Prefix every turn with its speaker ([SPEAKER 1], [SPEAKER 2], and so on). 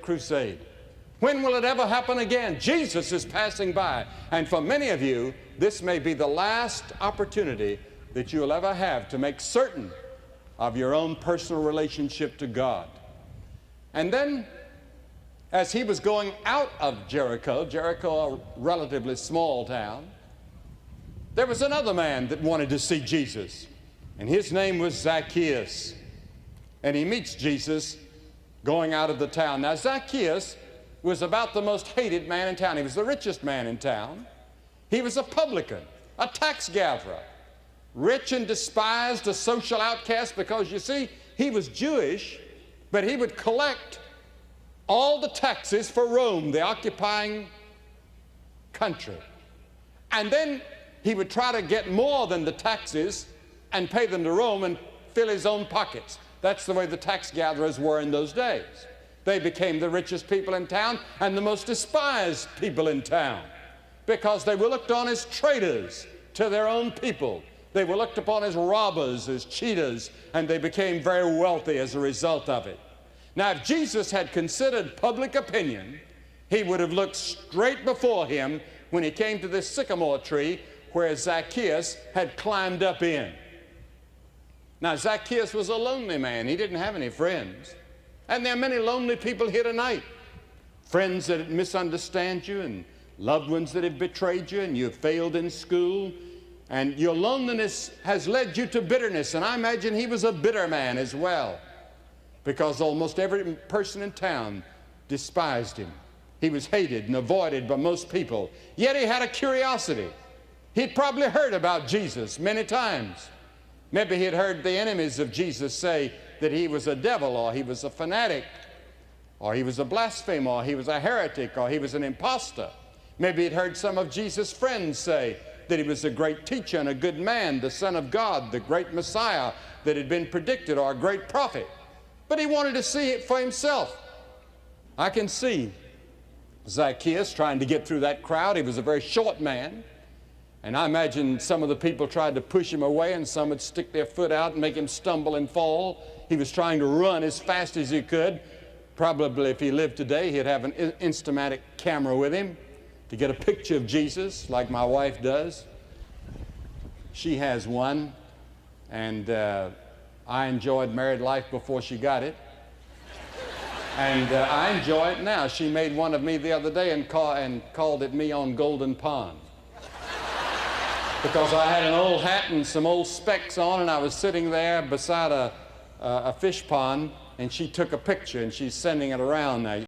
[SPEAKER 1] crusade. When will it ever happen again? Jesus is passing by. And for many of you, this may be the last opportunity that you'll ever have to make certain of your own personal relationship to God. And then, as he was going out of Jericho, a relatively small town, there was another man that wanted to see Jesus, and his name was Zacchaeus. And he meets Jesus going out of the town. Now, Zacchaeus was about the most hated man in town. He was the richest man in town. He was a publican, a tax gatherer, rich and despised, a social outcast, because, you see, he was Jewish, but he would collect all the taxes for Rome, the occupying country. And then he would try to get more than the taxes and pay them to Rome and fill his own pockets. That's the way the tax gatherers were in those days. They became the richest people in town and the most despised people in town because they were looked on as traitors to their own people. They were looked upon as robbers, as cheaters, and they became very wealthy as a result of it. Now, if Jesus had considered public opinion, he would have looked straight before him when he came to this sycamore tree where Zacchaeus had climbed up in. Now, Zacchaeus was a lonely man. He didn't have any friends. And there are many lonely people here tonight. Friends that misunderstand you and loved ones that have betrayed you and you've failed in school. And your loneliness has led you to bitterness. And I imagine he was a bitter man as well, because almost every person in town despised him. He was hated and avoided by most people. Yet he had a curiosity. He'd probably heard about Jesus many times. Maybe he'd heard the enemies of Jesus say that he was a devil, or he was a fanatic, or he was a blasphemer, or he was a heretic, or he was an impostor. Maybe he'd heard some of Jesus' friends say that he was a great teacher and a good man, the Son of God, the great Messiah that had been predicted, or a great prophet. But he wanted to see it for himself. I can see Zacchaeus trying to get through that crowd. He was a very short man. And I imagine some of the people tried to push him away, and some would stick their foot out and make him stumble and fall. He was trying to run as fast as he could. Probably if he lived today, he'd have an Instamatic camera with him to get a picture of Jesus like my wife does. She has one, and I enjoyed married life before she got it. And I enjoy it now. She made one of me the other day and called it Me on Golden Pond. Because I had an old hat and some old specs on, and I was sitting there beside a fish pond, and she took a picture, and she's sending it around now.